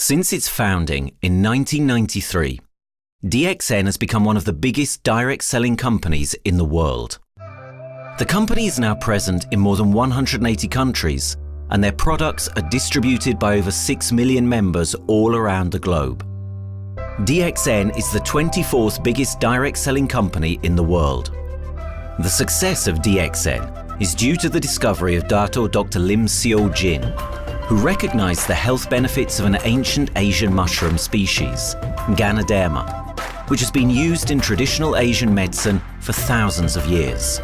Since its founding in 1993, DXN has become one of the biggest direct selling companies in the world. The company is now present in more than 180 countries, and their products are distributed by over 6 million members all around the globe. DXN is the 24th biggest direct selling company in the world. The success of DXN is due to the discovery of Dato Dr. Lim Seo Jin, who recognized the health benefits of an ancient Asian mushroom species, Ganoderma, which has been used in traditional Asian medicine for thousands of years.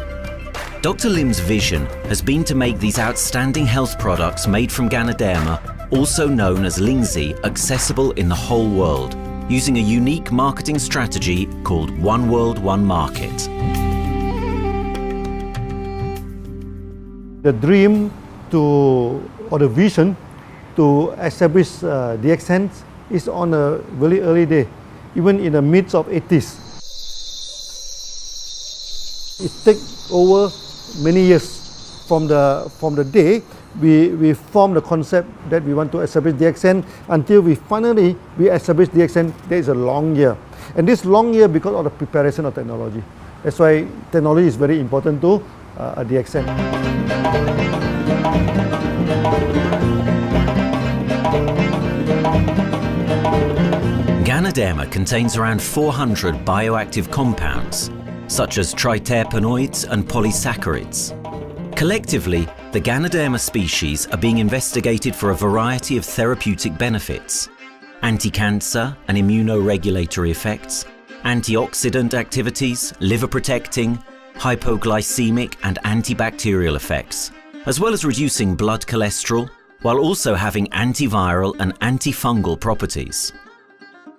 Dr. Lim's vision has been to make these outstanding health products made from Ganoderma, also known as Lingzi, accessible in the whole world, using a unique marketing strategy called One World, One Market. The dream or the vision to establish DXN is on a very early day, even in the midst of 80s. It takes over many years from the day we formed the concept that we want to establish DXN until we finally establish DXN. There is a long year, and this long year because of the preparation of technology. That's why technology is very important to DXN. Ganoderma contains around 400 bioactive compounds, such as triterpenoids and polysaccharids. Collectively, the Ganoderma species are being investigated for a variety of therapeutic benefits: anti-cancer and immunoregulatory effects, antioxidant activities, liver protecting, hypoglycemic and antibacterial effects, as well as reducing blood cholesterol, while also having antiviral and antifungal properties.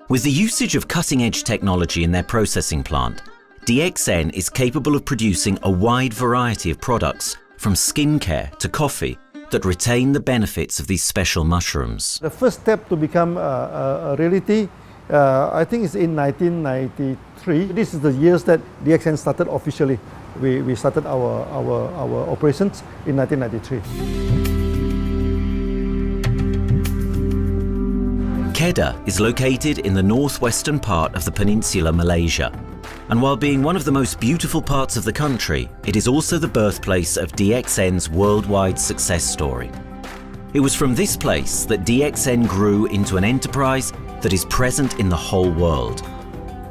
With the usage of cutting-edge technology in their processing plant, DXN is capable of producing a wide variety of products, from skincare to coffee, that retain the benefits of these special mushrooms. The first step to become a reality, I think, is in 1993. This is the years that DXN started officially. We started our operations in 1993. Kedah is located in the northwestern part of the peninsula Malaysia, and while being one of the most beautiful parts of the country, it is also the birthplace of DXN's worldwide success story. It was from this place that DXN grew into an enterprise that is present in the whole world.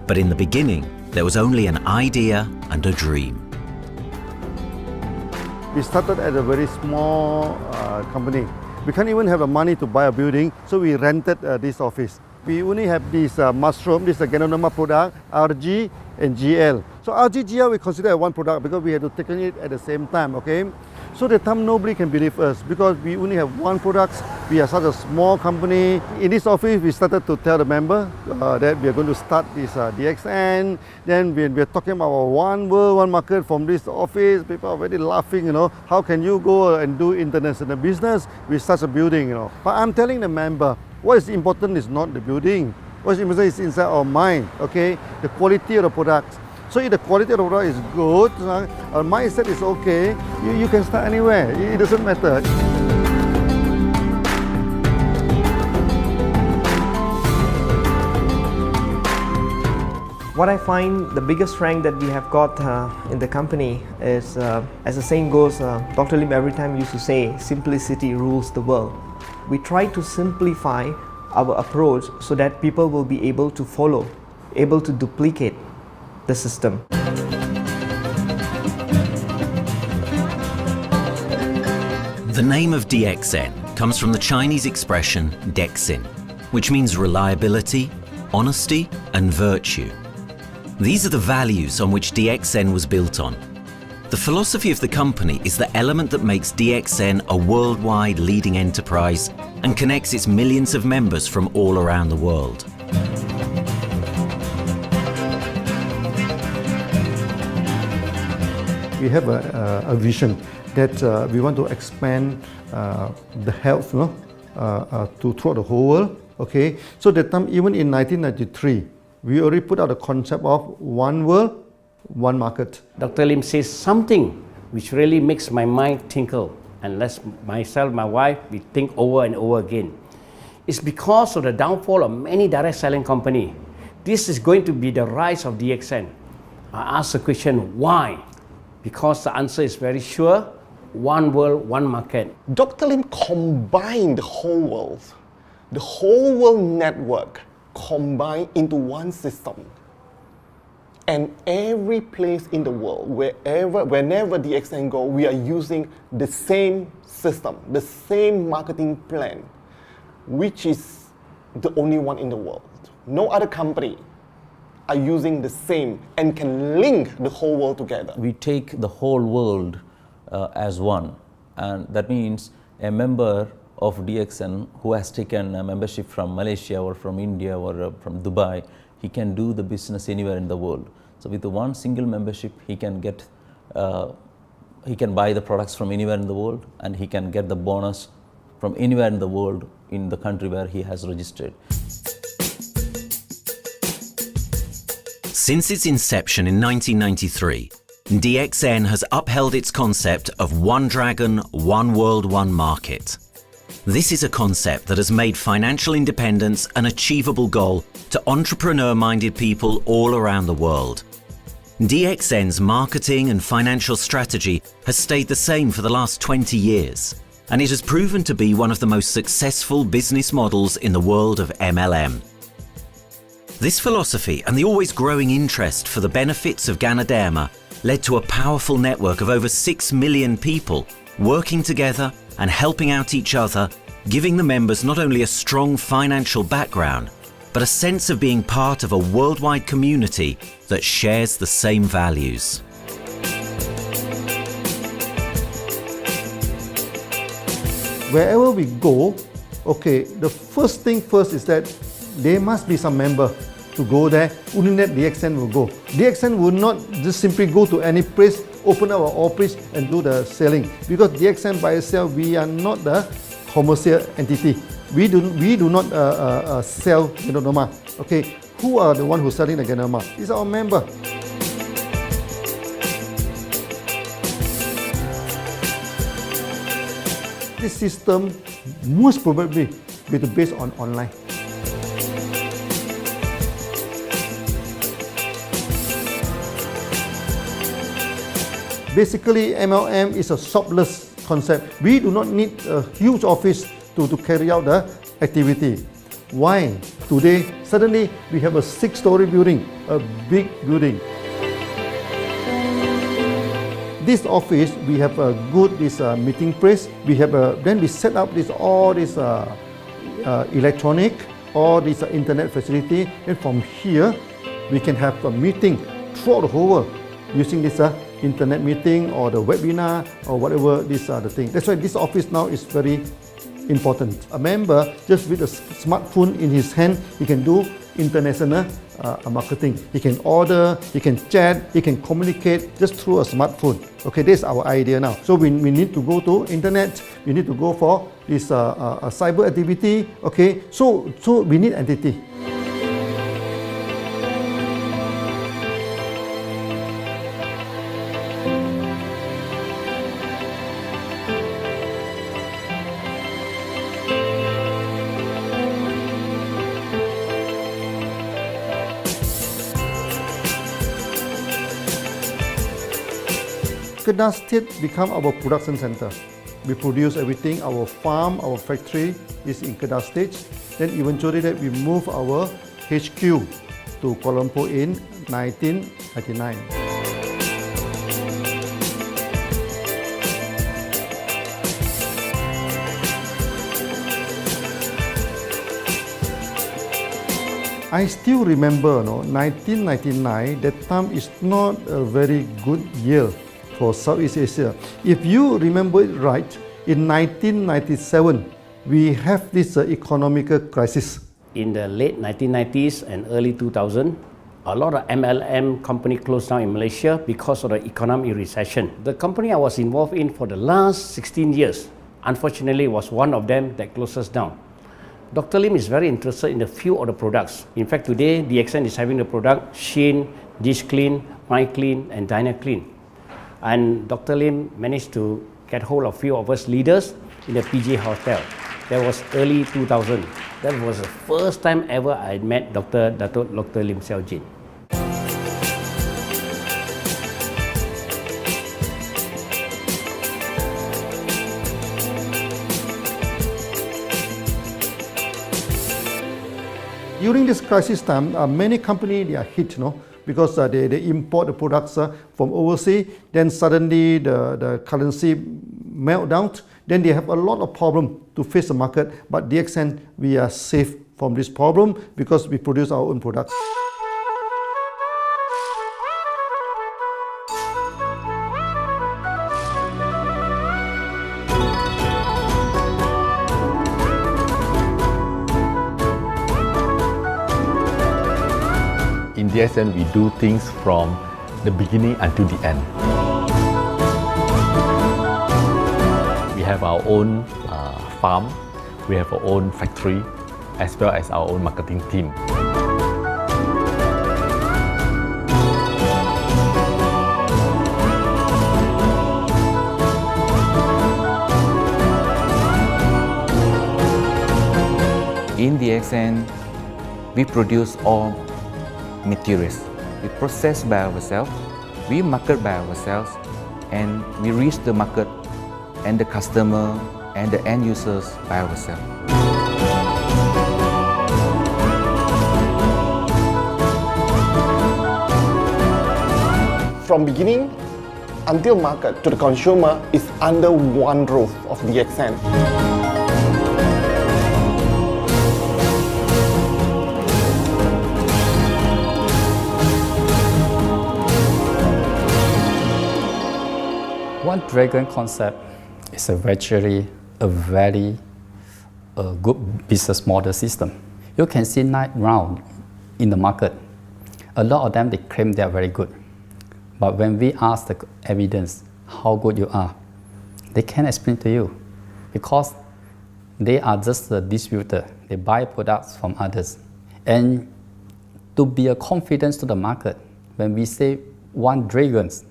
But in the beginning, there was only an idea and a dream. We started at a very small company. We can't even have the money to buy a building, so we rented this office. We only have this mushroom, this Ganoderma product, RG and GL. So RG, GL we consider one product because we had to take it at the same time, okay? So the time nobody can believe us because we only have one product. We are such a small company. In this office, we started to tell the member that we are going to start this DXN. Then we are talking about one world, one market from this office. People are very laughing, how can you go and do international business with such a building, But I'm telling the member, what is important is not the building. What is important is inside our mind, okay? The quality of the product. So if the quality of the product is good, our mindset is okay, you can start anywhere. It doesn't matter. What I find the biggest strength that we have got in the company is, as the saying goes, Dr. Lim every time used to say, simplicity rules the world. We try to simplify our approach so that people will be able to follow, able to duplicate the system. The name of DXN comes from the Chinese expression Dexin, which means reliability, honesty, and virtue. These are the values on which DXN was built on. The philosophy of the company is the element that makes DXN a worldwide leading enterprise and connects its millions of members from all around the world. We have a vision that we want to expand the health to throughout the whole world. Okay, so that time, even in 1993, we already put out the concept of one world, one market. Dr. Lim says something which really makes my mind tinkle, and lets myself, my wife, we think over and over again. It's because of the downfall of many direct selling companies. This is going to be the rise of DXN. I ask the question, why? Because the answer is very sure, one world, one market. Dr. Lim combined the whole world network combined into one system. And every place in the world, whenever DXN go, we are using the same system, the same marketing plan, which is the only one in the world. No other company are using the same and can link the whole world together. We take the whole world as one, and that means a member of DXN who has taken a membership from Malaysia or from India or from Dubai, he can do the business anywhere in the world. So with the one single membership, he can buy the products from anywhere in the world, and he can get the bonus from anywhere in the world in the country where he has registered. Since its inception in 1993, DXN has upheld its concept of one dragon, one world, one market. This is a concept that has made financial independence an achievable goal to entrepreneur-minded people all around the world. DXN's marketing and financial strategy has stayed the same for the last 20 years, and it has proven to be one of the most successful business models in the world of MLM. This philosophy and the always growing interest for the benefits of Ganoderma led to a powerful network of over 6 million people working together and helping out each other, giving the members not only a strong financial background, but a sense of being part of a worldwide community that shares the same values. Wherever we go, okay, the first thing first is that there must be some member to go there. Only that DXN will go. DXN will not just simply go to any place, open our office and do the selling. Because DXN by itself, we are not the commercial entity. We do not sell Ganoderma. Okay, who are the one who's selling the Ganoderma? It's our member. This system most probably will be based on online. Basically, MLM is a shopless concept. We do not need a huge office to carry out the activity. Why? Today, suddenly we have a 6-story building, a big building. This office, we have a good meeting place. We have then we set up all this electronic, all this internet facility, and from here we can have a meeting throughout the whole world using this internet meeting or the webinar or whatever these are the things. That's why this office now is very important. A member, just with a smartphone in his hand, he can do international marketing. He can order, he can chat, he can communicate just through a smartphone. Okay, this is our idea now. So we need to go to internet, we need to go for this cyber activity. Okay, so we need entity. Kedah State become our production center. We produce everything. Our farm, our factory is in Kedah State. Then eventually that we move our HQ to Kuala Lumpur in 1999. I still remember, 1999, that time is not a very good year for Southeast Asia. If you remember it right, in 1997, we have this economic crisis. In the late 1990s and early 2000, a lot of MLM company closed down in Malaysia because of the economic recession. The company I was involved in for the last 16 years, unfortunately, was one of them that closes down. Dr. Lim is very interested in a few of the products. In fact, today, DXN is having the product Shein, Dish Clean, MyClean, and DynaClean. And Dr. Lim managed to get hold of a few of us leaders in the PJ Hotel. That was early 2000. That was the first time ever I met Dr. Lim Xiao Jin. During this crisis time, many companies they are hit, because they import the products from overseas. Then suddenly the currency melt down. Then they have a lot of problem to face the market. But DXN, we are safe from this problem because we produce our own products. In DXN, we do things from the beginning until the end. We have our own farm, we have our own factory, as well as our own marketing team. In DXN, we produce all materials. We process by ourselves, we market by ourselves, and we reach the market and the customer and the end users by ourselves. From beginning until market to the consumer is under one roof of DXN. One Dragon concept is a very good business model system. You can see 9 rounds in the market. A lot of them, they claim they are very good. But when we ask the evidence how good you are, they can't explain to you because they are just a distributor. They buy products from others. And to be a confidence to the market, when we say One Dragons,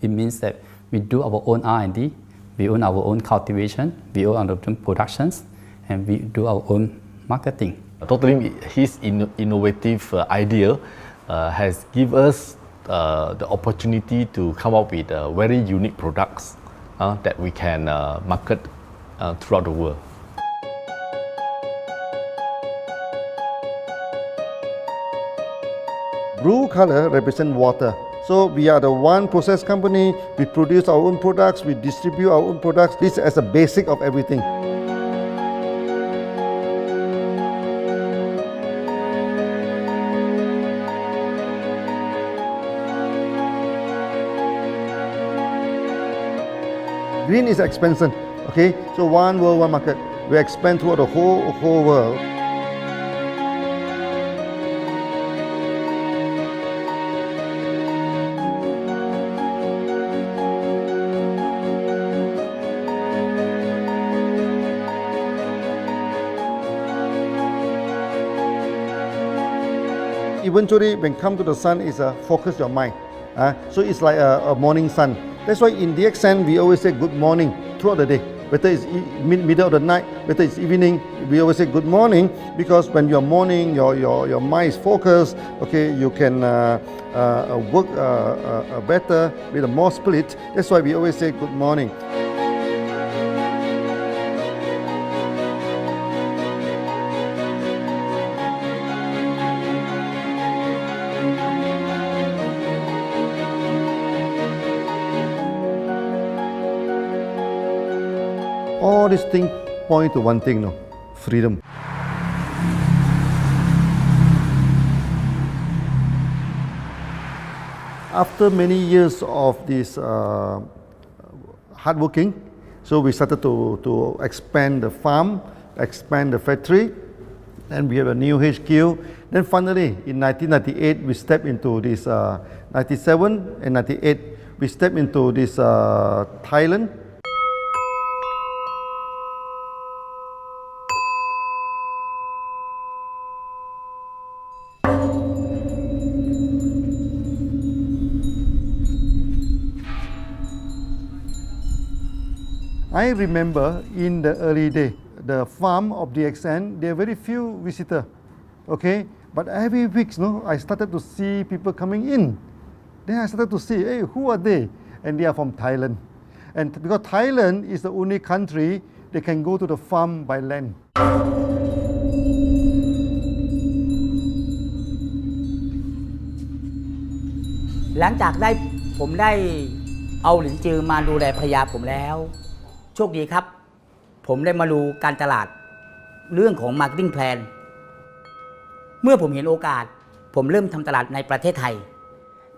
it means that we do our own R&D, we own our own cultivation, we own our own productions, and we do our own marketing. Dr. Lim, his innovative idea has given us the opportunity to come up with very unique products that we can market throughout the world. Blue color represents water. So we are the one process company, we produce our own products, we distribute our own products. This is a basic of everything. Green is expansion, okay? So one world, one market. We expand throughout the whole world. Eventually, when come to the sun, is focus your mind. So it's like a morning sun. That's why in DXN, we always say good morning throughout the day. Whether it's middle of the night, whether it's evening, we always say good morning because when you're morning, your mind is focused. Okay, you can work better with a more spirit. That's why we always say good morning. All these things point to one thing, freedom. After many years of this hard working, so we started to expand the farm, expand the factory, and we have a new HQ. Then finally, in 1998, we stepped into this, 97 and 98, we stepped into this Thailand. I remember in the early day, the farm of DXN, there are very few visitors, okay? But every week, I started to see people coming in. Then I started to see, hey, who are they? And they are from Thailand. And because Thailand is the only country they can go to the farm by land. หลังจากผมได้เอาหลินจือมาดูแลภรรยาผมแล้ว โชคดีครับ ผมได้มาดูการตลาดเรื่องของ Marketing Plan เมื่อผมเห็นโอกาส ผมเริ่มทำตลาดในประเทศไทย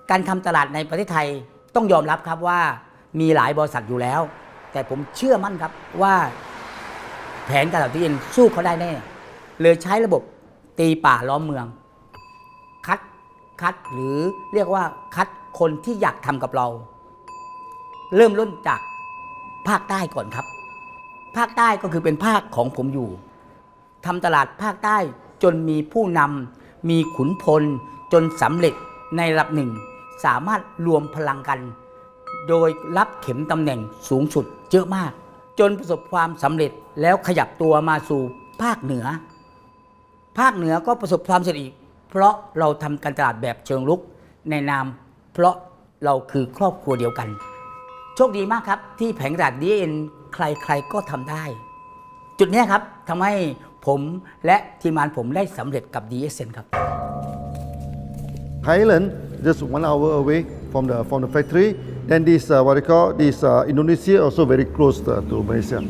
การทำตลาดในประเทศไทยต้องยอมรับครับว่ามีหลายบริษัทอยู่แล้ว แต่ผมเชื่อมั่นครับว่าแผนการตลาดที่เอ็นสู้เขาได้แน่เลยใช้ระบบตีป่าล้อมเมืองคัดหรือเรียกว่าคัดคนที่อยากทำกับเรา เริ่มต้นจากภาคใต้ก่อนครับภาคใต้ก็คือเป็นภาคของผมอยู่ทำตลาดภาคใต้จนมีผู้นำมีขุนพลจนสำเร็จในระดับหนึ่งสามารถรวมพลังกัน โดยรับเข็มตำแหน่งสูงสุดเยอะมากจนประสบความสำเร็จแล้วขยับตัวมาสู่ภาคเหนือก็ประสบความสำเร็จอีกเพราะเราทำการตลาดแบบเชิงรุกในนามเพราะเราคือครอบครัวเดียวกันโชคดีมากครับที่แผงตลาด DXN ใครๆก็ทำได้จุดนี้ครับทำให้ผมและทีมงานผมได้สำเร็จกับ DXN ครับ Thailand just 1 hour away from the factory. Then this what they call this Indonesia also very close to Malaysia.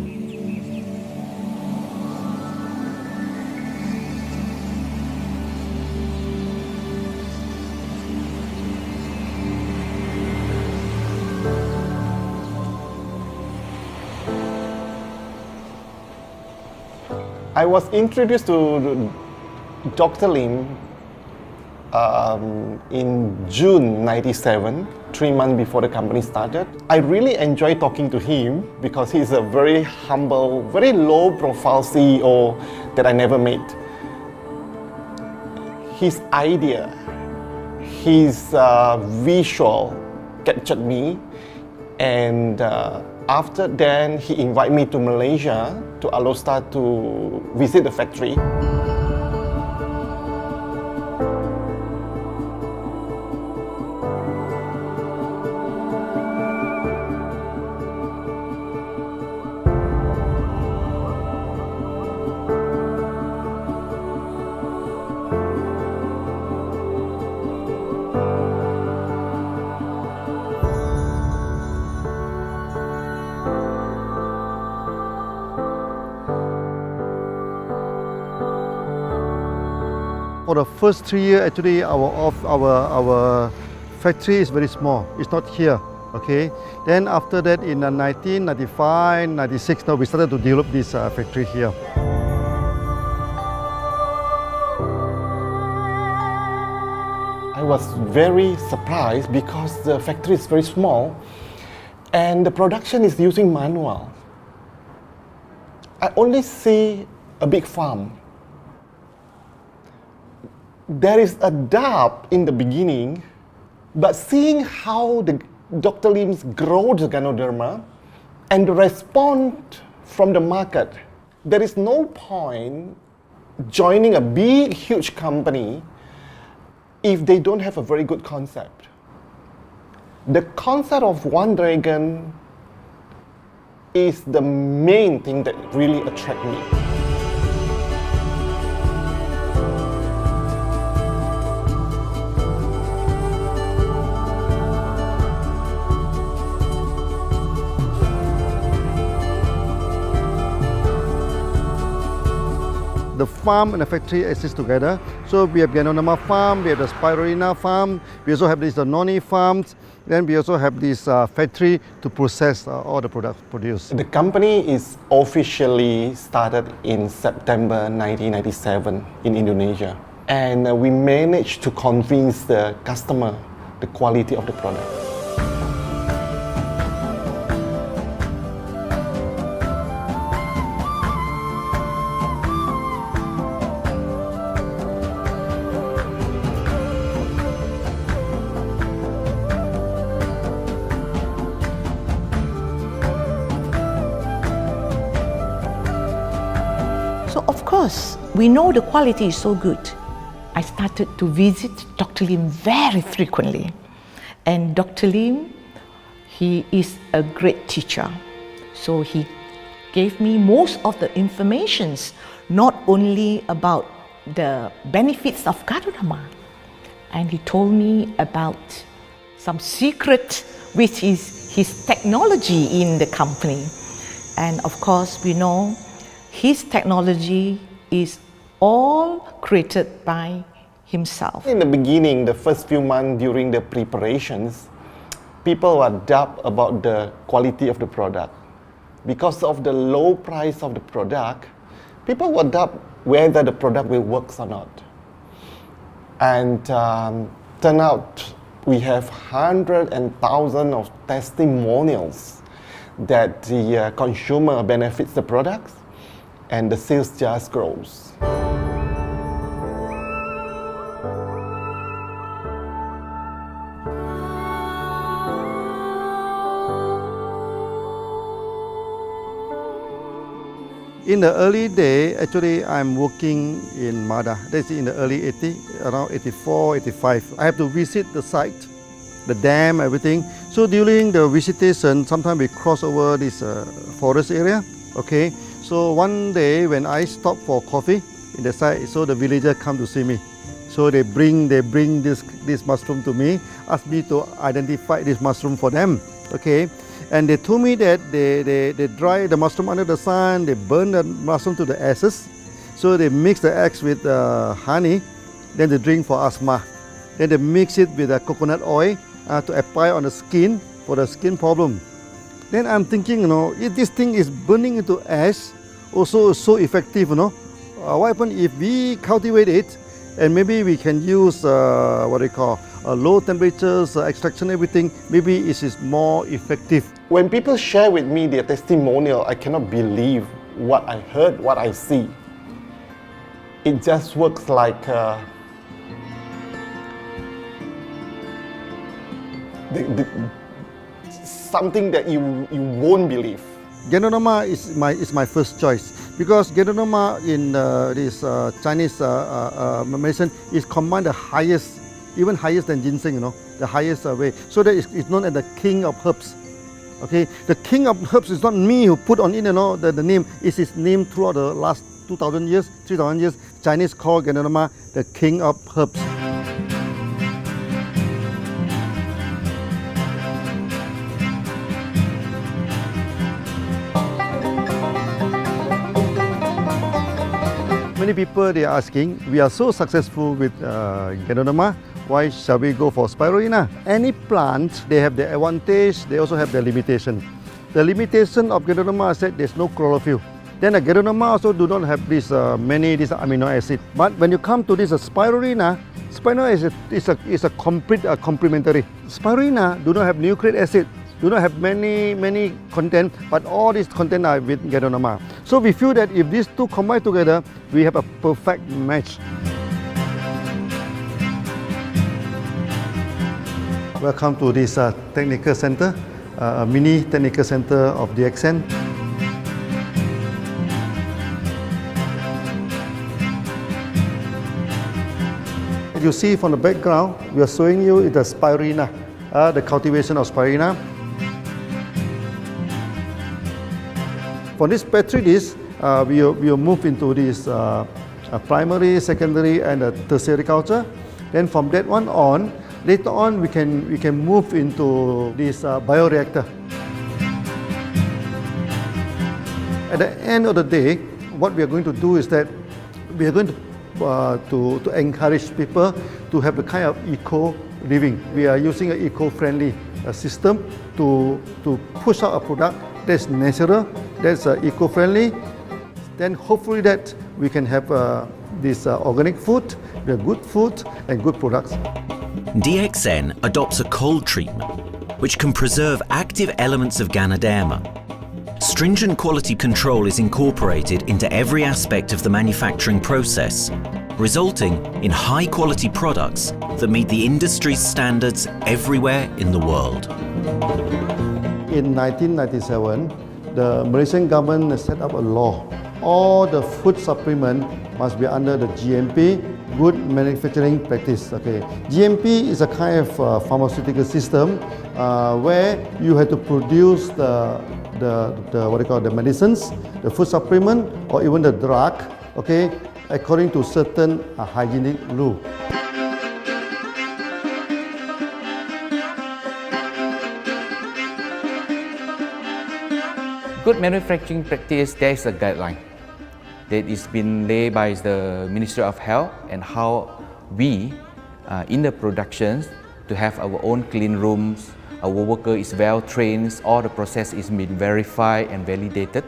I was introduced to Dr. Lim in June '97, 3 months before the company started. I really enjoyed talking to him because he's a very humble, very low-profile CEO that I never met. His idea, his visual captured me, and after then he invited me to Malaysia to Alostar to visit the factory. For the first 3 years, actually, our factory is very small. It's not here, okay? Then after that, in 1995, 96, now we started to develop this factory here. I was very surprised because the factory is very small and the production is using manual. I only see a big farm. There is a doubt in the beginning, but seeing how Dr. Lim's grow the Ganoderma and the response from the market, there is no point joining a big, huge company if they don't have a very good concept. The concept of One Dragon is the main thing that really attracts me. The farm and the factory exist together. So we have Ganoderma farm, we have the Spirulina farm, we also have the Noni farms, then we also have this factory to process all the products produced. The company is officially started in September 1997 in Indonesia. And we managed to convince the customer the quality of the product. because we know the quality is so good, I started to visit Dr. Lim very frequently. And Dr. Lim, he is a great teacher. So he gave me most of the informations, not only about the benefits of Gadodama, and he told me about some secret, which is his technology in the company. And of course, we know his technology is all created by himself. In the beginning, the first few months during the preparations, people were doubt about the quality of the product. Because of the low price of the product, people were doubt whether the product will work or not. And turn out we have hundreds and thousands of testimonials that the consumer benefits the products and the sales just grows. In the early day, actually, I'm working in Mada. That's in the early 80s, around 84, 85. I have to visit the site, the dam, everything. So during the visitation, sometimes we cross over this forest area. Okay. So one day when I stop for coffee in the site, so the villagers come to see me. So they bring this mushroom to me, ask me to identify this mushroom for them. Okay. And they told me that they dry the mushroom under the sun, they burn the mushroom to the ashes. So they mix the eggs with honey, then they drink for asthma. Then they mix it with coconut oil to apply on the skin for the skin problem. Then I'm thinking, if this thing is burning into ash, also so effective, what happens if we cultivate it and maybe we can use low temperatures, extraction, everything, maybe it is more effective. When people share with me their testimonial, I cannot believe what I heard, what I see. It just works like something that you won't believe. Gadodama is my first choice because Gadodama in this Chinese medicine is combined the highest, even higher than ginseng, the highest way. So that it's known as the king of herbs. Okay, the king of herbs is not me who put on it, the name. It's his name throughout the last 2,000 years, 3,000 years. Chinese call Gadodama the king of herbs. Many people they are asking, we are so successful with Gadodama, why shall we go for Spirulina? Any plant, they have their advantage, they also have their limitation. The limitation of Gadodama is that there's no chlorophyll. Then the Gadodama also do not have this many amino acid. But when you come to this Spirulina, Spirulina is a complete complementary. Spirulina do not have nucleic acid, do not have many content, but all these content are with Gadodama. So we feel that if these two combine together, we have a perfect match. Welcome to this technical center, a mini technical center of DXN. You see from the background, we are showing you the Spirulina, the cultivation of Spirulina. For this petri dish, we will move into this primary, secondary, and tertiary culture. Then from that one on, later on we can move into this bioreactor. At the end of the day, what we are going to do is that we are going to encourage people to have a kind of eco living. We are using an eco-friendly system to push out a product that's natural, that's eco-friendly. Then hopefully that we can have this organic food, good food and good products. DXN adopts a cold treatment which can preserve active elements of Ganoderma. Stringent quality control is incorporated into every aspect of the manufacturing process, resulting in high-quality products that meet the industry's standards everywhere in the world. In 1997, the Malaysian government set up a law all the food supplement must be under the GMP, Good Manufacturing Practice. Okay, GMP is a kind of pharmaceutical system where you have to produce the what do you call the medicines, the food supplement, or even the drug. Okay, according to certain hygienic rule. Good manufacturing practice, there is a guideline that is been laid by the Ministry of Health, and how we in the productions to have our own clean rooms, our worker is well trained, all the process is been verified and validated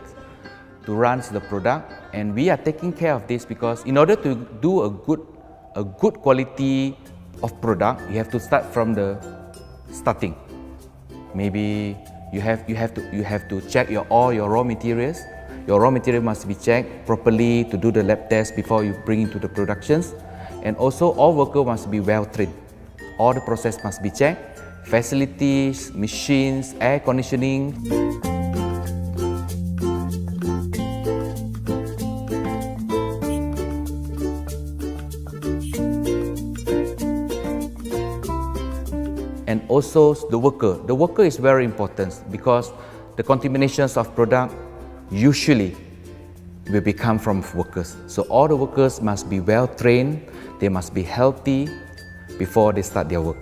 to run the product, and we are taking care of this because in order to do a good quality of product, you have to start from the starting. Maybe you have to check all your raw materials. Your raw material must be checked properly to do the lab test before you bring into the productions. And also all workers must be well trained. All the process must be checked. Facilities, machines, air conditioning. And also the worker. The worker is very important because the contaminations of product usually will become from workers. So all the workers must be well trained, they must be healthy before they start their work.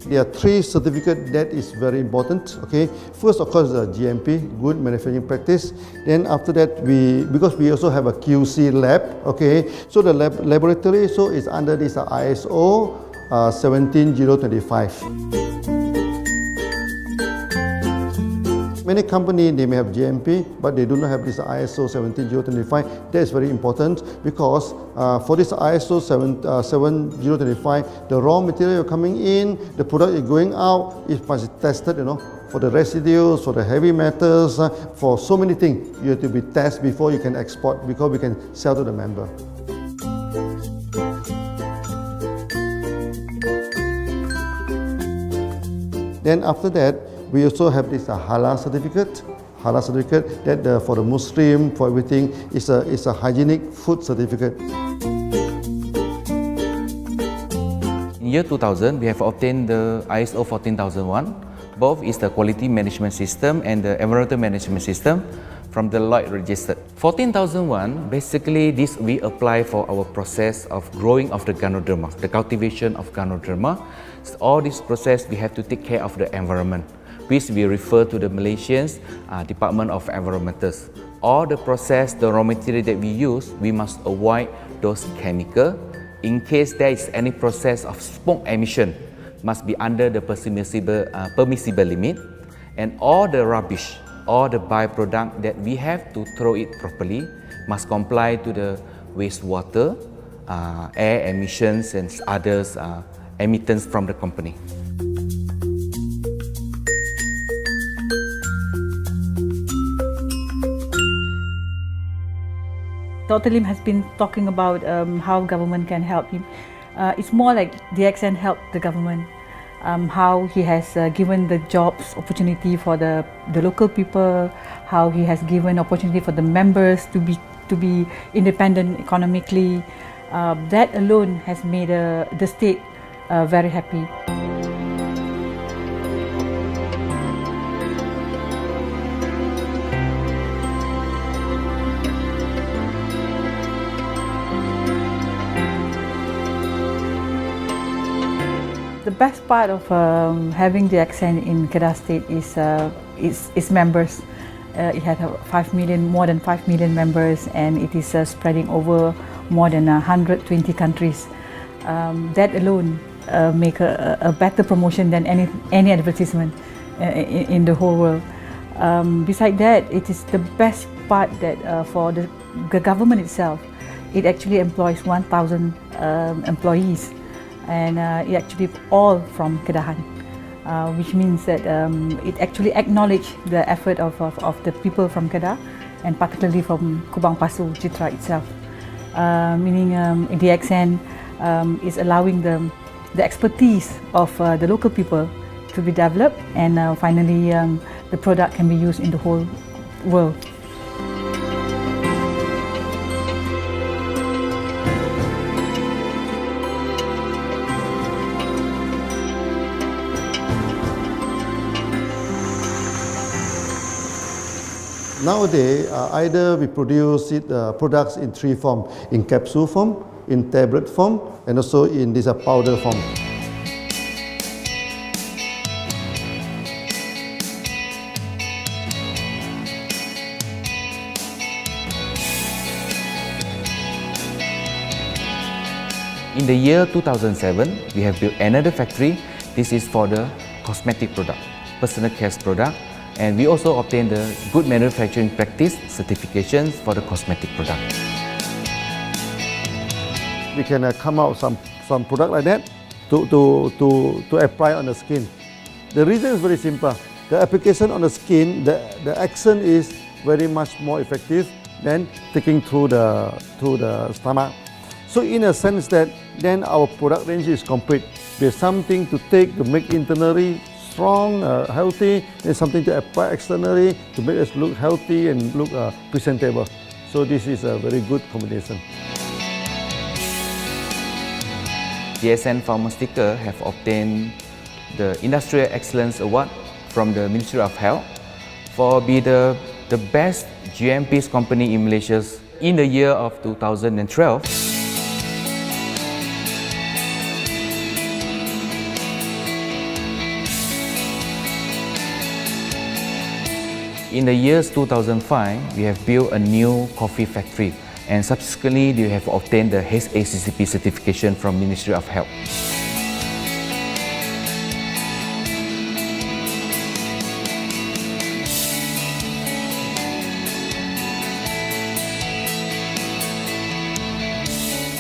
There are 3 certificates that is very important. Okay, first of course the GMP, Good Manufacturing Practice. Then after that because we also have a QC lab. Okay, so the laboratory so is under this ISO 17025. Many companies, they may have GMP, but they do not have this ISO 17025. That is very important because for this ISO 17025, the raw material coming in, the product is going out, it must be tested, for the residues, for the heavy metals, for so many things. You have to be tested before you can export, because we can sell to the member. Then after that, we also have this halal certificate. Halal certificate that for the Muslim, for everything, is a hygienic food certificate. In year 2000, we have obtained the ISO 14001. Both is the quality management system and the environmental management system from the Deloitte registered. 14001, basically this we apply for our process of growing of the Ganoderma, the cultivation of Ganoderma. So all this process we have to take care of the environment, which we refer to the Malaysians Department of Environmentals. All the process, the raw material that we use, we must avoid those chemicals. In case there is any process of smoke emission, must be under the permissible limit, and all the rubbish, all the byproduct that we have to throw it properly must comply to the wastewater, air emissions and others emittance from the company. Dr. Lim has been talking about how government can help him. It's more like DXN helped the government, how he has given the jobs opportunity for the local people, how he has given opportunity for the members to be independent economically. That alone has made the state very happy. The best part of having DXN in Kedah State is its members. It had more than 5 million members, and it is spreading over more than 120 countries. That alone make a better promotion than any advertisement in the whole world. Besides that, it is the best part that for the government itself, it actually employs 1,000 employees. And it actually all from Kedahan, which means that it actually acknowledges the effort of the people from Kedah, and particularly from Kubang Pasu Citra itself. Meaning DXN is allowing the expertise of the local people to be developed, and finally the product can be used in the whole world. Nowadays, either we produce products in three forms: in capsule form, in tablet form, and also in this powder form. In the year 2007, we have built another factory. This is for the cosmetic product, personal care product, and we also obtained the Good Manufacturing Practice certifications for the cosmetic product. We can come out some product like that to apply on the skin. The reason is very simple. The application on the skin, the action is very much more effective than taking through the stomach. So in a sense that then our product range is complete. There's something to take to make internally strong, healthy, and something to apply externally to make us look healthy and look presentable. So this is a very good combination. DXN Pharmaceutical have obtained the Industrial Excellence Award from the Ministry of Health for being the best GMP company in Malaysia in the year of 2012. In the years 2005, we have built a new coffee factory, and subsequently we have obtained the HACCP certification from Ministry of Health.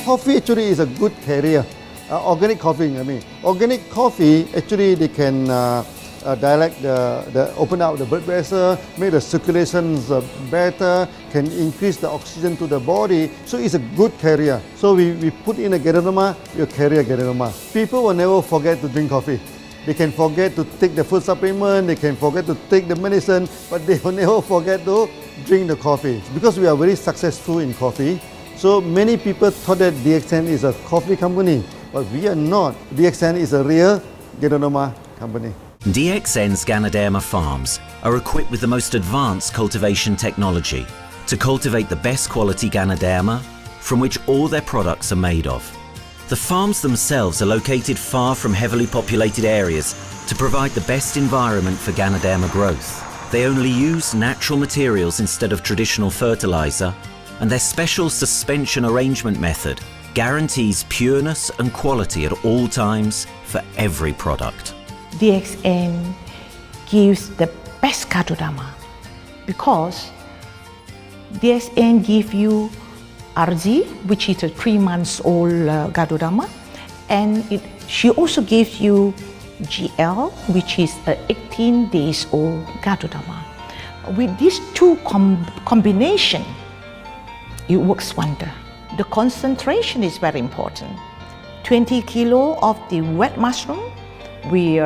Coffee actually is a good carrier. Organic coffee, I mean. Organic coffee, actually they can dilate open out the blood vessel, make the circulations better, can increase the oxygen to the body. So it's a good carrier. So we put in a Ganoderma, you carry a Ganoderma. People will never forget to drink coffee. They can forget to take the food supplement, they can forget to take the medicine, but they will never forget to drink the coffee. Because we are very successful in coffee, so many people thought that DXN is a coffee company, but we are not. DXN is a real Ganoderma company. DXN's Ganoderma farms are equipped with the most advanced cultivation technology to cultivate the best quality Ganoderma from which all their products are made of. The farms themselves are located far from heavily populated areas to provide the best environment for Ganoderma growth. They only use natural materials instead of traditional fertilizer, and their special suspension arrangement method guarantees pureness and quality at all times for every product. DXN gives the best Ganoderma because DXN gives you RZ, which is a 3 months old Ganoderma, and she also gives you GL, which is a 18 days old Ganoderma. With these two combination, it works wonder. The concentration is very important. 20 kilo of the wet mushroom, we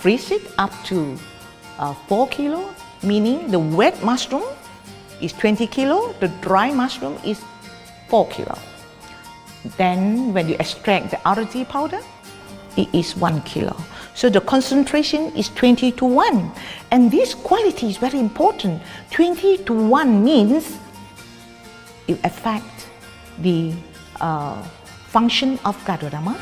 freeze it up to 4 kilo, meaning the wet mushroom is 20 kilo, the dry mushroom is 4 kilo. Then when you extract the RZ powder, it is 1 kilo. So the concentration is 20 to 1. And this quality is very important. 20 to 1 means it affects the function of Ganoderma.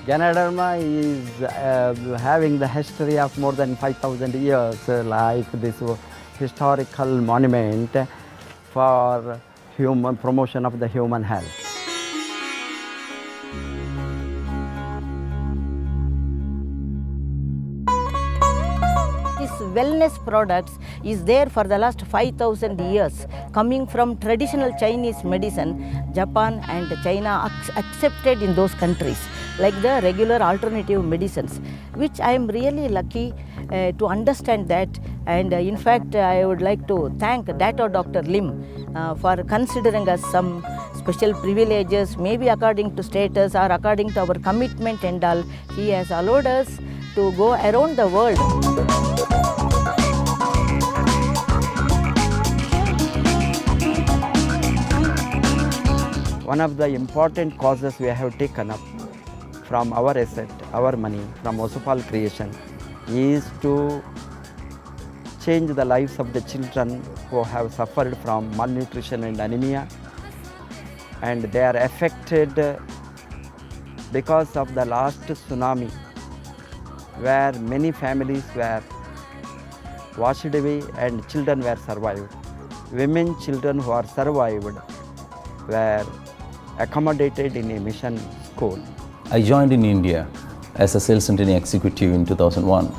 Ganoderma is having the history of more than 5,000 years, like this historical monument for human promotion of the human health. This wellness products is there for the last 5,000 years, coming from traditional Chinese medicine. Japan and China accepted in those countries, like the regular alternative medicines, which I am really lucky to understand that. And in fact, I would like to thank Dr. Lim for considering us some special privileges, maybe according to status or according to our commitment and all. He has allowed us to go around the world. One of the important causes we have taken up from our asset, our money, from Osopal Creation, is to change the lives of the children who have suffered from malnutrition and anemia, and they are affected because of the last tsunami, where many families were washed away and children were survived. Women, children who are survived were accommodated in a mission school. I joined in India as a sales and training executive in 2001.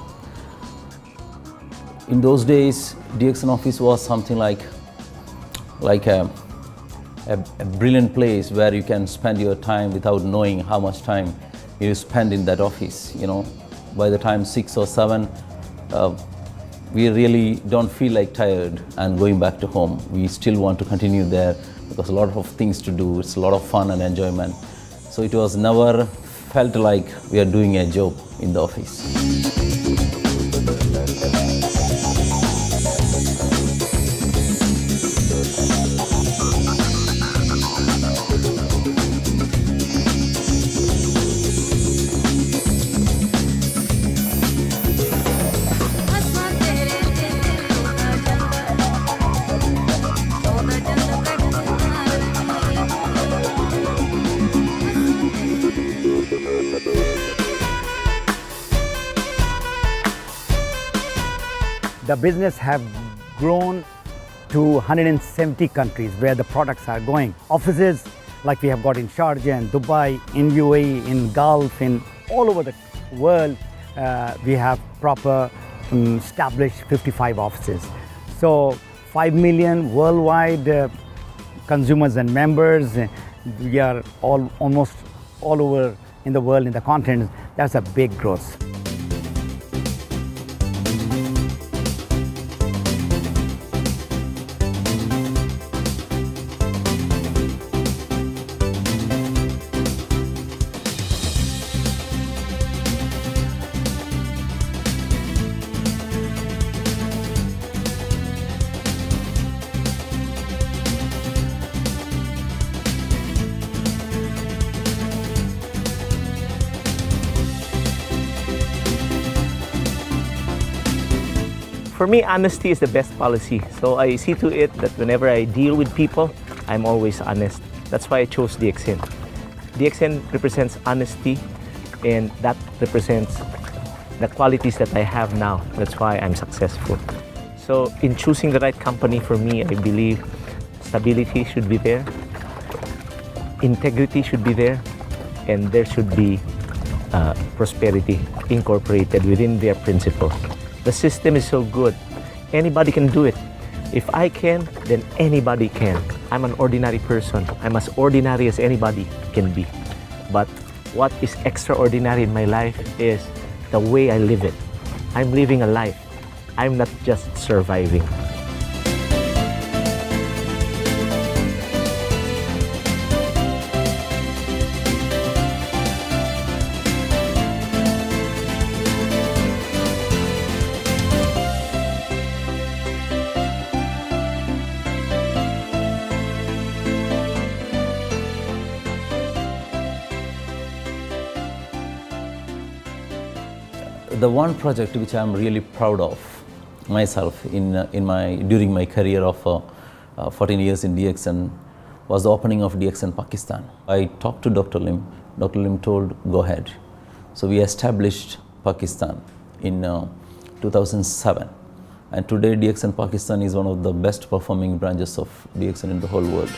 In those days, DXN office was something like a brilliant place where you can spend your time without knowing how much time you spend in that office. You know, by the time 6 or 7, we really don't feel like tired and going back to home. We still want to continue there because a lot of things to do. It's a lot of fun and enjoyment. So it was never felt like we are doing a job in the office. The business have grown to 170 countries where the products are going. Offices like we have got in Sharjah and Dubai, in UAE, in Gulf, in all over the world, we have proper established 55 offices. So 5 million worldwide consumers and members. We are almost all over in the world, in the continent. That's a big growth. For me, honesty is the best policy. So I see to it that whenever I deal with people, I'm always honest. That's why I chose DXN. DXN represents honesty, and that represents the qualities that I have now. That's why I'm successful. So in choosing the right company for me, I believe stability should be there, integrity should be there, and there should be prosperity incorporated within their principle. The system is so good. Anybody can do it. If I can, then anybody can. I'm an ordinary person. I'm as ordinary as anybody can be. But what is extraordinary in my life is the way I live it. I'm living a life. I'm not just surviving. The one project which I'm really proud of myself during my career of 14 years in DXN was the opening of DXN Pakistan. I talked to Dr. Lim. Dr. Lim told, go ahead. So we established Pakistan in 2007. And today DXN Pakistan is one of the best performing branches of DXN in the whole world.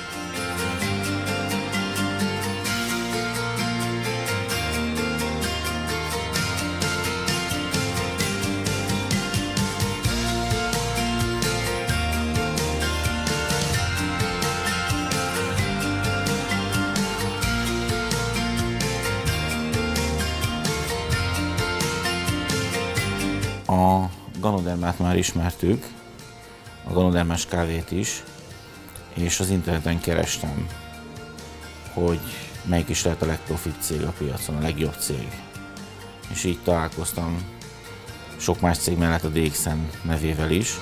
A Ganodermát már ismertük, a Ganodermás kávét is, és az interneten kerestem, hogy melyik is lehet a legprofibb cég a piacon, a legjobb cég. És így találkoztam sok más cég mellett a DXN nevével is.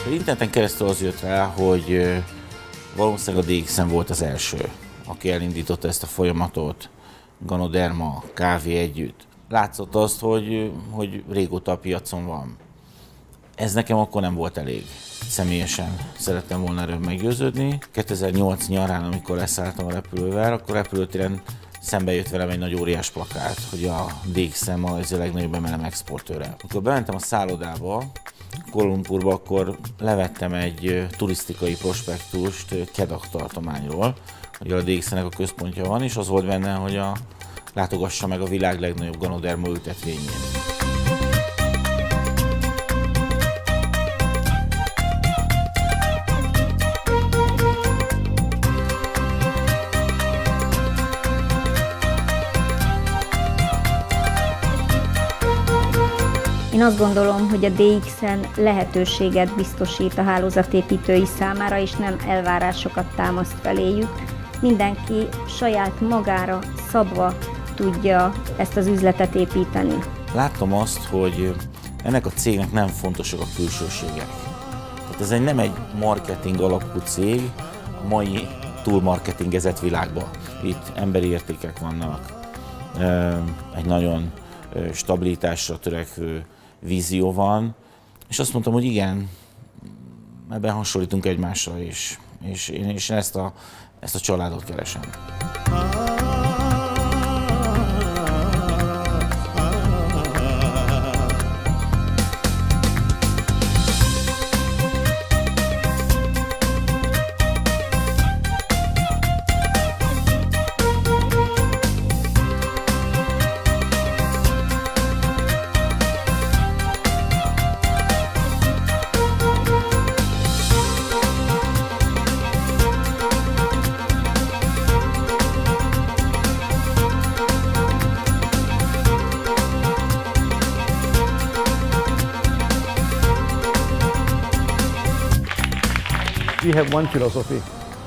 Az interneten keresztül az jött rá, hogy valószínűleg a DXN volt az első, aki elindította ezt a folyamatot, Ganoderma, kávé együtt. Látszott azt, hogy régóta a piacon van. Ez nekem akkor nem volt elég. Személyesen szerettem volna erről meggyőződni. 2008 nyarán, amikor leszálltam a repülővel, akkor repülőtéren szembe jött velem egy nagy óriás plakát, hogy a DXN az a legnagyobb MLM exportőre. Amikor bementem a szállodába, Kuala Lumpurba, akkor levettem egy turisztikai prospektust Kedah tartományról, hogy a DXN-nek a központja van, és az volt benne, hogy látogassa meg a világ legnagyobb Ganoderma ültetvényén. Én azt gondolom, hogy a DXN lehetőséget biztosít a hálózatépítői számára, és nem elvárásokat támaszt feléjük. Mindenki saját magára szabva tudja ezt az üzletet építeni. Láttam azt, hogy ennek a cégnek nem fontosak a külsőségek. Tehát ez nem egy marketing alapú cég a mai túlmarketingezett világban. Itt emberi értékek vannak, egy nagyon stabilitásra törekvő vízió van, és azt mondtam, hogy igen, ebben hasonlítunk egymásra is, és én ezt a családot keresem. We have one philosophy.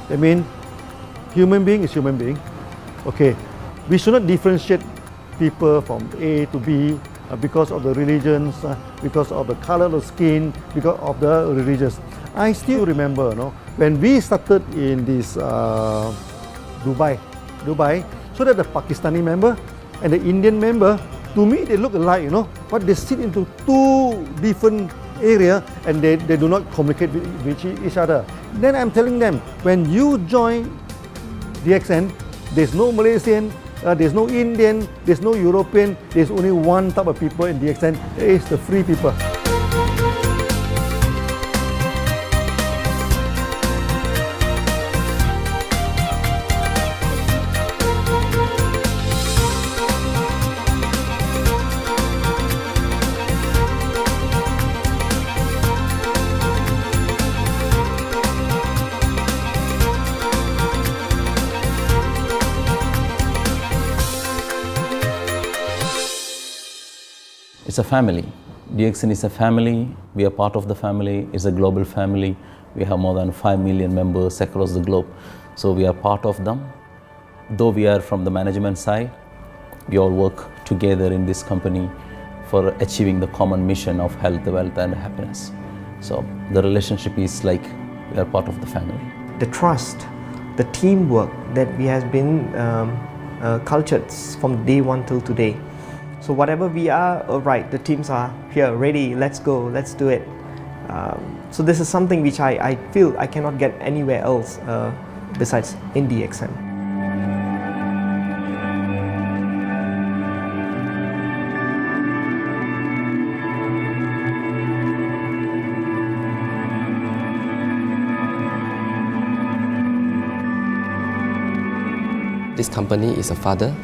I mean, human being is human being. Okay, we should not differentiate people from A to B because of the religions, because of the color of skin, because of the religious. I still remember, when we started in this Dubai, so that the Pakistani member and the Indian member, to me they look alike, but they sit into two different area and they do not communicate with each other. Then I'm telling them, when you join DXN, there's no Malaysian, there's no Indian, there's no European, there's only one type of people in DXN, it's the free people. It's a family. DXN is a family. We are part of the family. It's a global family. We have more than 5 million members across the globe. So we are part of them. Though we are from the management side, we all work together in this company for achieving the common mission of health, wealth and happiness. So the relationship is like we are part of the family. The trust, the teamwork that we has been cultured from day one till today. So whatever we are, right, the teams are here, ready, let's go, let's do it. So this is something which I feel I cannot get anywhere else besides in DXN. This company is a father.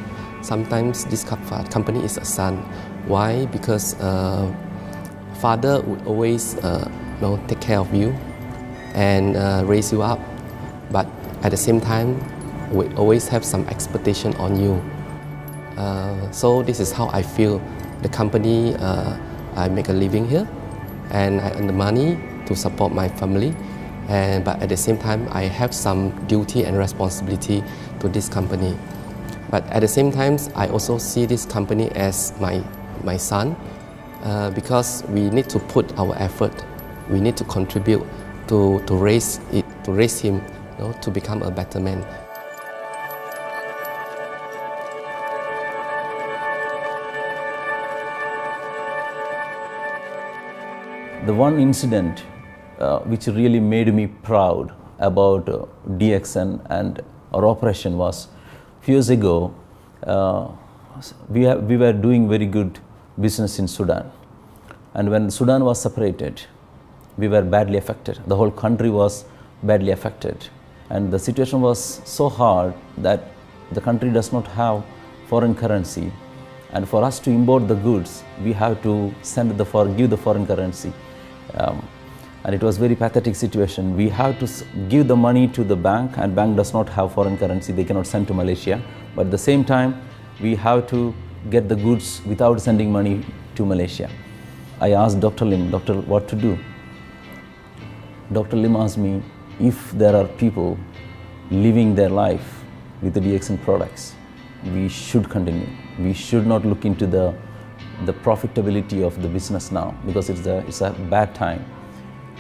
Sometimes this company is a son. Why? Because father would always take care of you, and raise you up. But at the same time, we always have some expectation on you. So this is how I feel. The company, I make a living here, and I earn the money to support my family. But at the same time, I have some duty and responsibility to this company. But at the same time, I also see this company as my son, because we need to put our effort. We need to contribute to raise him, to become a better man. The one incident which really made me proud about DXN and our operation was a few years ago. We were doing very good business in Sudan, and when Sudan was separated, we were badly affected. The whole country was badly affected, and the situation was so hard that the country does not have foreign currency, and for us to import the goods, we have to give the foreign currency. And it was very pathetic situation. We have to give the money to the bank, and bank does not have foreign currency. They cannot send to Malaysia. But at the same time, we have to get the goods without sending money to Malaysia. I asked Dr. Lim, doctor, what to do? Dr. Lim asked me, if there are people living their life with the DXN products, we should continue. We should not look into the profitability of the business now, because it's a bad time.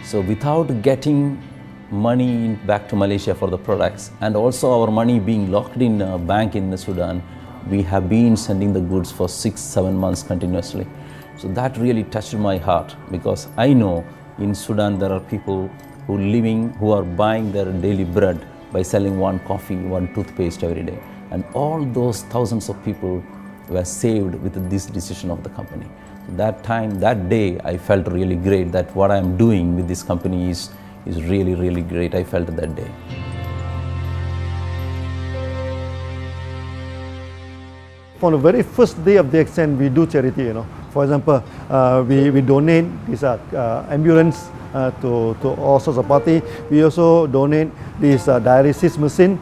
So without getting money back to Malaysia for the products, and also our money being locked in a bank in Sudan, we have been sending the goods for 6-7 months continuously. So that really touched my heart, because I know in Sudan there are people who are buying their daily bread by selling one coffee, one toothpaste every day. And all those thousands of people were saved with this decision of the company. That day, I felt really great that what I am doing with this company is really, really great. I felt that day. From the very first day of DXN, we do charity. For example, we donate this ambulance to all sorts of party. We also donate this dialysis machine,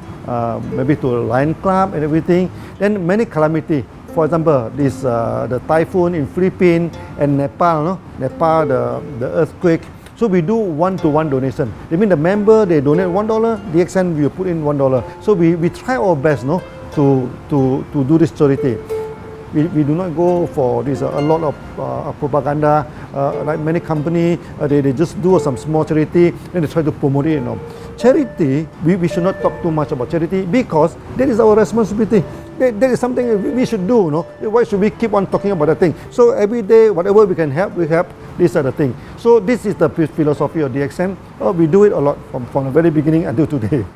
maybe to Lion Club and everything. Then many calamity. For example, the typhoon in Philippines and Nepal, the earthquake. So we do one-to-one donation. I mean, the member, they donate $1, DXN will put in $1. So we try our best, to do this charity. We do not go for this a lot of propaganda, like many companies. They just do some small charity and they try to promote it. Charity, we should not talk too much about charity, because that is our responsibility. That is something we should do. Why should we keep on talking about that thing? So every day, whatever we can help, we help. These are the things. So this is the philosophy of DXN. We do it a lot from the very beginning until today.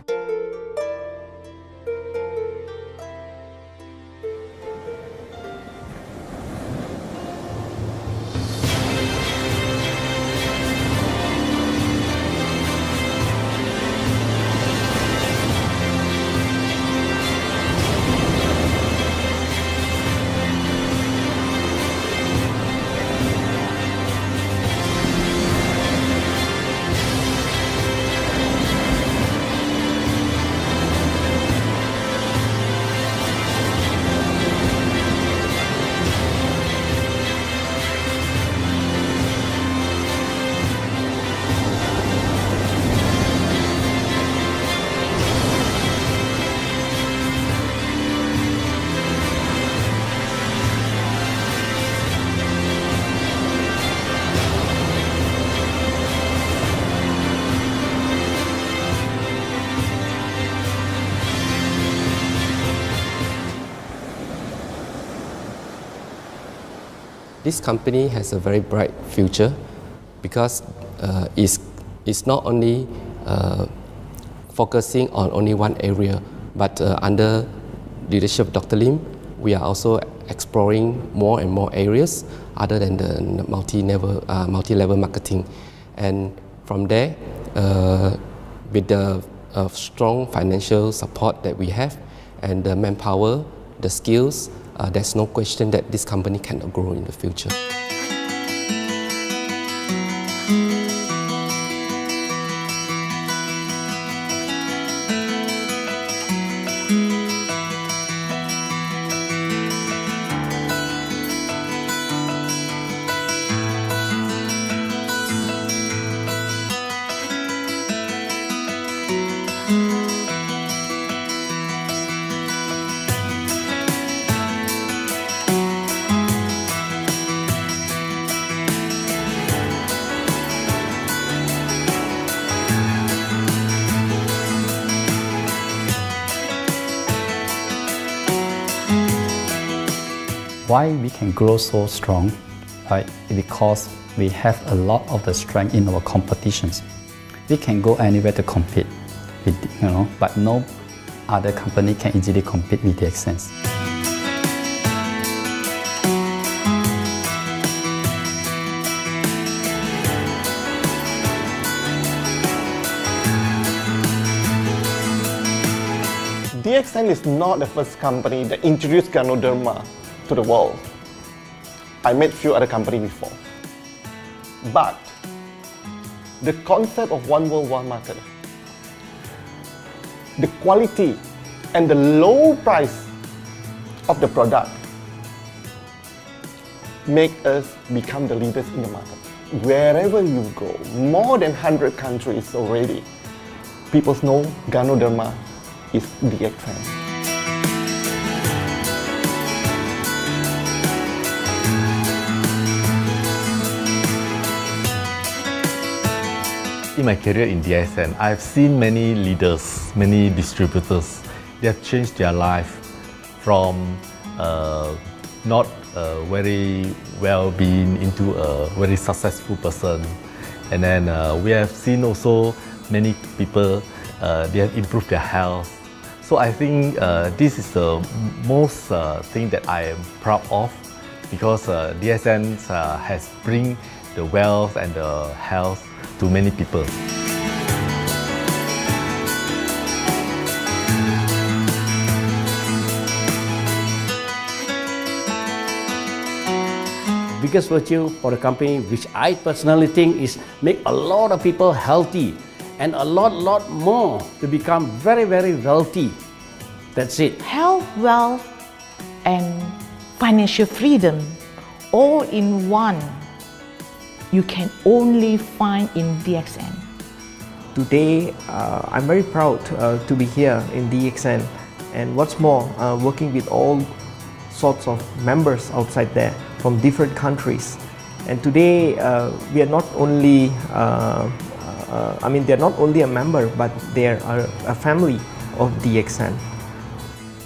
This company has a very bright future, because it's not only focusing on only one area, but under leadership of Dr. Lim, we are also exploring more and more areas other than the multi-level marketing. And from there, with the strong financial support that we have and the manpower, the skills, there's no question that this company cannot grow in the future. Why we can grow so strong, right? Because we have a lot of the strength in our competitions. We can go anywhere to compete, with, but no other company can easily compete with DXN. DXN is not the first company that introduced Ganoderma to the world. I met few other companies before. But the concept of one world, one market, the quality and the low price of the product make us become the leaders in the market. Wherever you go, more than 100 countries already, people know Ganoderma is DXN. In my career in DXN, I've seen many leaders, many distributors. They have changed their life from not very well-being into a very successful person. And then we have seen also many people, they have improved their health. So I think this is the most thing that I am proud of, because DXN has bring the wealth and the health to many people. Biggest virtue for the company, which I personally think is make a lot of people healthy and a lot more to become very wealthy. That's it. Health, wealth, and financial freedom all in one. You can only find in DXN. Today, I'm very proud to be here in DXN, and what's more, working with all sorts of members outside there from different countries. And today, we are not only, they're not only a member, but they are a family of DXN.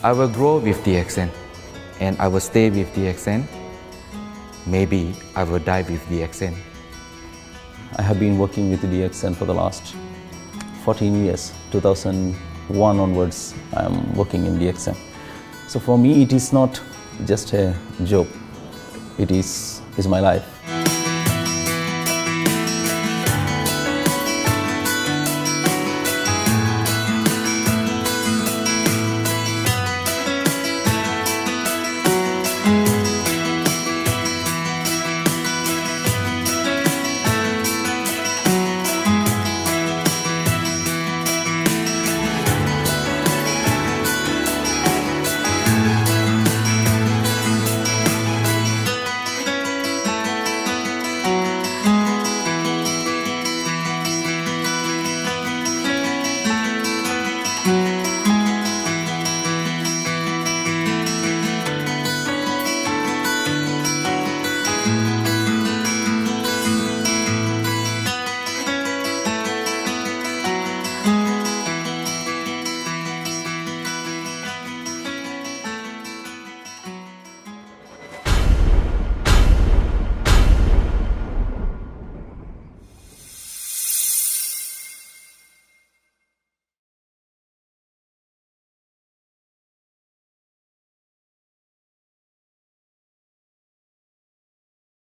I will grow with DXN, and I will stay with DXN. Maybe I will die with DXN. I have been working with DXN for the last 14 years. 2001 onwards, I am working in DXN. So for me, it is not just a job. It is my life.